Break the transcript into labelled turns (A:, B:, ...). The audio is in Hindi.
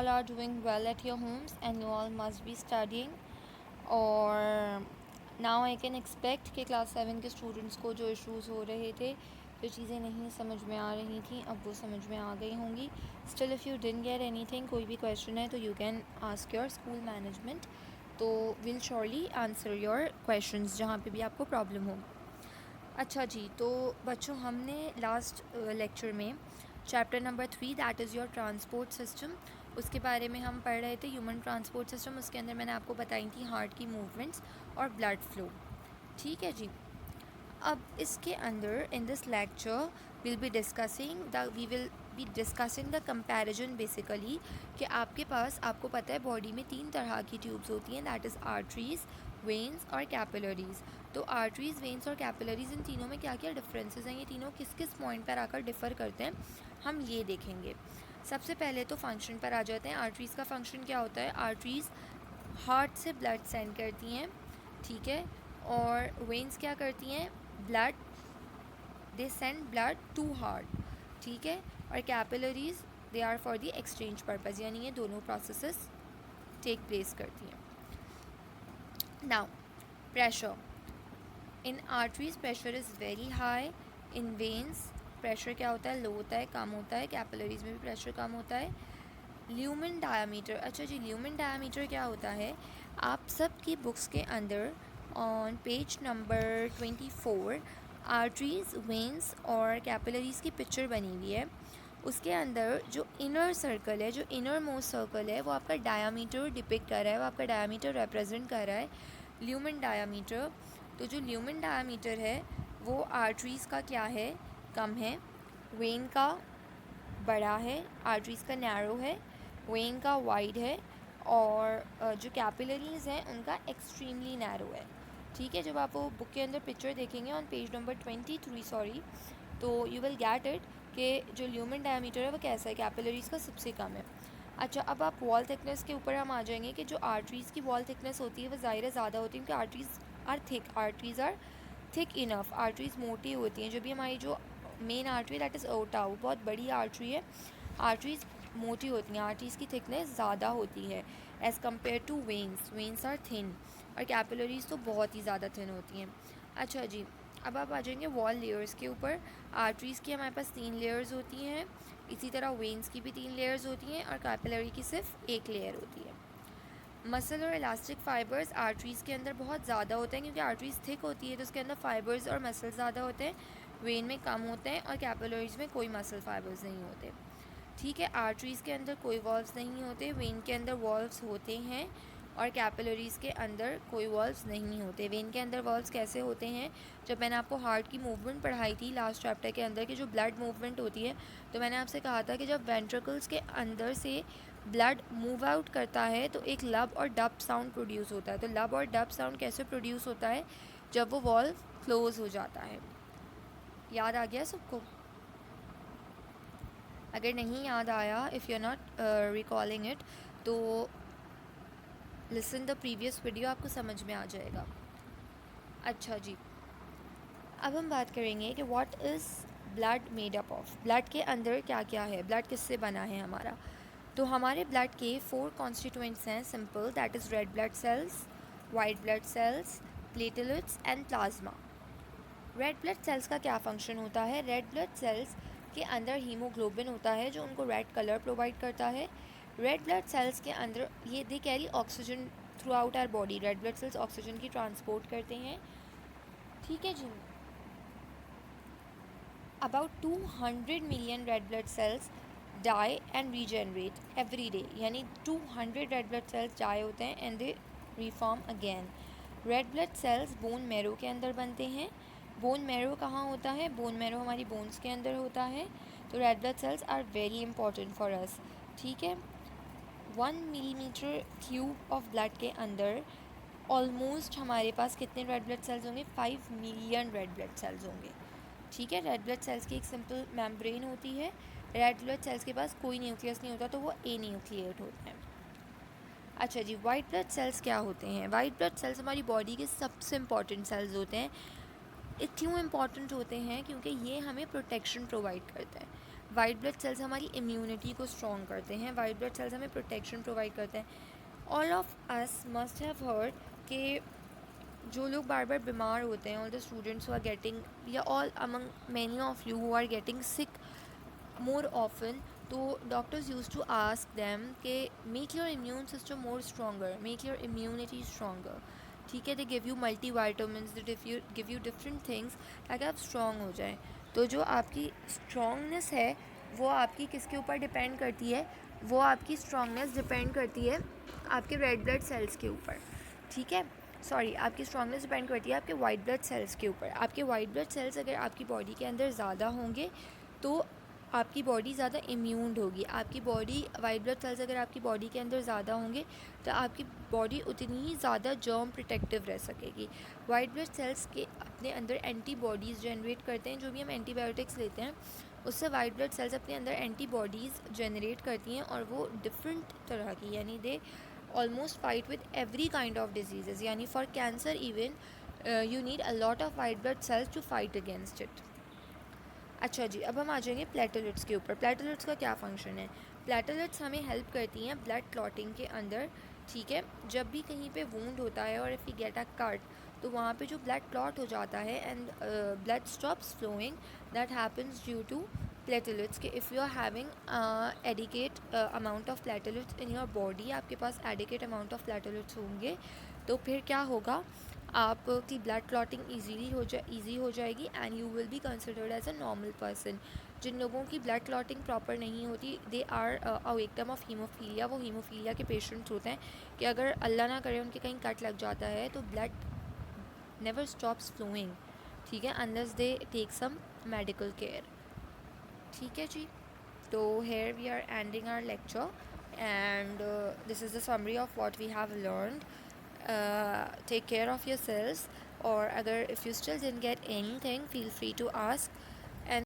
A: all are doing well at your homes and you all must be studying. और now I can expect कि क्लास 7 के स्टूडेंट्स को जो इश्यूज़ हो रहे थे, जो चीज़ें नहीं समझ में आ रही थी, अब वो समझ में आ गई होंगी. Still if you didn't get anything, कोई भी क्वेश्चन है तो you can ask your school management, तो will surely answer your questions जहाँ पे भी आपको प्रॉब्लम हो. अच्छा जी, तो बच्चों हमने लास्ट लेक्चर में chapter number 3 that is your transport system, उसके बारे में हम पढ़ रहे थे. ह्यूमन ट्रांसपोर्ट सिस्टम, उसके अंदर मैंने आपको बताई थी हार्ट की मूवमेंट्स और ब्लड फ्लो. ठीक है जी. अब इसके अंदर in this lecture we will be discussing the comparison basically कि आपके पास, आपको पता है बॉडी में 3 तरह की ट्यूब्स होती हैं, दैट इज़ आर्टरीज़, वेन्स और कैपिलरीज़. तो आर्टरीज़, वेन्स और कैपिलरीज़, इन तीनों में क्या क्या डिफरेंसेस हैं, ये तीनों किस किस पॉइंट पर आकर डिफ़र करते हैं, हम ये देखेंगे. सबसे पहले तो फंक्शन पर आ जाते हैं. आर्टरीज़ का फंक्शन क्या होता है? आर्टरीज़ हार्ट से ब्लड सेंड करती हैं, ठीक है. और वेन्स क्या करती हैं? Blood, they send blood to heart, ठीक है. और capillaries they are for the exchange purpose, यानी ये दोनों प्रोसेसेस टेक प्लेस करती हैं. Now pressure in arteries, pressure is very high. In veins pressure क्या होता है? लो होता है, कम होता है. कैपिलरीज़ में भी प्रेशर कम होता है. ल्यूमेन डायामीटर, अच्छा जी, ल्यूमेन डायामीटर क्या होता है? आप सब की बुक्स के अंदर on page number 24 arteries, veins और कैपिलरीज़ की पिक्चर बनी हुई है. उसके अंदर जो इनर सर्कल है, जो इनर मोस्ट सर्कल है, वो आपका डायामीटर डिपिक्ट कर रहा है, वो आपका डायामीटर रिप्रेजेंट कर रहा है, ल्यूमेन डायामीटर. तो जो ल्यूमेन डायामीटर है वो आर्टरीज़ का क्या है? कम है. वेन का बड़ा है, आर्टरीज़ का नैरो है, वेन का वाइड है. और जो कैपिलरीज़ हैं उनका एक्सट्रीमली नैरो है, ठीक है. जब आप वो बुक के अंदर पिक्चर देखेंगे ऑन पेज नंबर 23 सॉरी, तो यू विल गेट इट कि जो ल्यूमेन डायमीटर है वो कैसा है, कैपिलरीज़ का सबसे कम है. अच्छा, अब आप वॉल थिकनेस के ऊपर हम आ जाएंगे कि जो आर्टरीज़ की वॉल थिकनेस होती है वो ज़ाहिर ज़्यादा होती है, क्योंकि arteries are thick enough. Arteries मोटी होती हैं. जो भी हमारी जो मेन आर्टरी दैट इज़ ओटा, वो बहुत बड़ी आर्टरी है. आर्टरीज़ मोटी होती हैं, आर्टरीज़ की थिकनेस ज़्यादा होती है as compare to veins. Veins are thin. और कैपिलरीज़ तो बहुत ही ज़्यादा थिन होती हैं. अच्छा जी, अब आप आ जाएंगे वॉल लेयर्स के ऊपर. आर्टरीज़ की हमारे पास 3 लेयर्स होती हैं, इसी तरह वेन्स की भी 3 लेयर्स होती हैं, और कैपिलरी की सिर्फ 1 लेयर होती है. मसल और इलास्टिक फ़ाइबर्स आर्टरीज़ के अंदर बहुत ज़्यादा होते हैं, क्योंकि आर्टरीज़ थिक होती है तो उसके अंदर फ़ाइबर्स और मसल ज़्यादा होते हैं. वेन में कम होते हैं, और कैपिलरीज़ में कोई मसल फ़ाइबर्स नहीं होते, ठीक है. आर्टरीज़ के अंदर कोई वॉल्व्स नहीं होते, वेन के अंदर वॉल्व्स होते हैं, और कैपिलरीज़ के अंदर कोई वॉल्व्स नहीं होते. वेन के अंदर वॉल्व्स कैसे होते हैं? जब मैंने आपको हार्ट की मूवमेंट पढ़ाई थी लास्ट चैप्टर के अंदर कि जो ब्लड मूवमेंट होती है, तो मैंने आपसे कहा था कि जब वेंट्रिकल्स के अंदर से ब्लड मूव आउट करता है तो एक लब और डब साउंड प्रोड्यूस होता है. तो लब और डब साउंड कैसे प्रोड्यूस होता है? जब वो वॉल्व क्लोज हो जाता है. याद आ गया सबको? अगर नहीं याद आया, if you are not recalling it, तो लिसन द प्रीवियस वीडियो, आपको समझ में आ जाएगा. अच्छा जी, अब हम बात करेंगे कि what is blood made up of. Blood के अंदर क्या क्या है, ब्लड किससे बना है हमारा? तो हमारे ब्लड के 4 कॉन्स्टिट्यूएंट्स हैं, simple, that is red blood sales, white blood sales, platelets and plasma. Red blood sales का क्या फंक्शन होता है? रेड ब्लड सेल्स के अंदर हीमोग्लोबिन होता है जो उनको रेड कलर प्रोवाइड करता है. रेड ब्लड सेल्स के अंदर ये they carry oxygen throughout our body. Red blood cells oxygen की ट्रांसपोर्ट करते हैं, ठीक है जी. About 200 million red blood cells die and regenerate every day, यानी 200 रेड ब्लड सेल्स डाई होते हैं and they reform again. Red blood cells bone marrow के अंदर बनते हैं. बोन मैरो कहाँ होता है? बोन मैरो हमारी बोन्स के अंदर होता है. तो red blood cells are very important for us, ठीक है. 1 मिलीमीटर क्यूब ऑफ ब्लड के अंदर ऑलमोस्ट हमारे पास कितने रेड ब्लड सेल्स होंगे? 5 मिलियन रेड ब्लड सेल्स होंगे, ठीक है. रेड ब्लड सेल्स की एक सिंपल मेम्ब्रेन होती है. रेड ब्लड सेल्स के पास कोई न्यूक्लियस नहीं होता, तो वो एन्यूक्लिएट होते हैं. अच्छा जी, वाइट ब्लड सेल्स क्या होते हैं? वाइट ब्लड सेल्स हमारी बॉडी के सबसे इंपॉर्टेंट सेल्स होते हैं. ये क्यों इम्पॉर्टेंट होते हैं? क्योंकि ये हमें प्रोटेक्शन प्रोवाइड करते हैं. वाइट ब्लड सेल्स हमारी इम्यूनिटी को स्ट्रॉन्ग करते हैं, वाइट ब्लड सेल्स हमें प्रोटेक्शन प्रोवाइड करते हैं. All of us must have heard कि जो लोग बार बार बीमार होते हैं, all the students who are getting, या all among many of you who are getting sick more often, तो doctors use to ask them कि make your immune system more stronger, make your immunity stronger. ठीक है, they give you multi vitamin, they give you different things ताकि आप स्ट्रॉन्ग हो जाएं. तो जो आपकी स्ट्रॉन्गनेस है वो आपकी किसके ऊपर डिपेंड करती है? वो आपकी स्ट्रॉन्गनेस डिपेंड करती है आपके रेड ब्लड सेल्स के ऊपर. ठीक है, सॉरी, आपकी स्ट्रॉन्गनेस डिपेंड करती है आपके वाइट ब्लड सेल्स के ऊपर. आपके वाइट ब्लड सेल्स अगर आपकी बॉडी के अंदर ज़्यादा होंगे तो आपकी बॉडी ज़्यादा इम्यून्ड होगी. आपकी बॉडी, वाइट ब्लड सेल्स अगर आपकी बॉडी के अंदर ज़्यादा होंगे तो आपकी बॉडी उतनी ही ज़्यादा जर्म प्रोटेक्टिव रह सकेगी. वाइट ब्लड सेल्स के अपने अंदर एंटीबॉडीज़ जनरेट करते हैं. जो भी हम एंटीबायोटिक्स लेते हैं उससे वाइट ब्लड सेल्स अपने अंदर एंटीबॉडीज़ जनरेट करती हैं और वो डिफरेंट तरह की, यानी they almost fight with every kind of disease. यानी for cancer even you need a lot of white blood cells to fight against it. अच्छा जी, अब हम आ जाएंगे प्लेटलेट्स के ऊपर. प्लेटलेट्स का क्या फ़ंक्शन है? प्लेटलेट्स हमें हेल्प करती हैं ब्लड क्लॉटिंग के अंदर. ठीक है, जब भी कहीं पे वूंड होता है और if you get a cut, तो वहाँ पे जो ब्लड क्लॉट हो जाता है and blood stops flowing, that happens due to platelets. के if you are having adequate amount of platelets in your body, आपके पास एडिकेट अमाउंट ऑफ प्लेटलेट्स होंगे, तो फिर क्या होगा, आपकी ब्लड क्लॉटिंग ईजी हो जाएगी and you will be considered as a normal person. जिन लोगों की ब्लड क्लॉटिंग प्रॉपर नहीं होती, they are a victim of haemophilia. वो हीमोफीलिया के पेशेंट्स होते हैं कि अगर अल्लाह ना करे उनके कहीं कट लग जाता है तो ब्लड नेवर स्टॉप्स फ्लोइंग. ठीक है, unless they take some medical care. ठीक है जी, तो here we are ending our lecture and this is the summary of what we have learned. Take care of yourselves, or agar if you still didn't get anything, feel free to ask.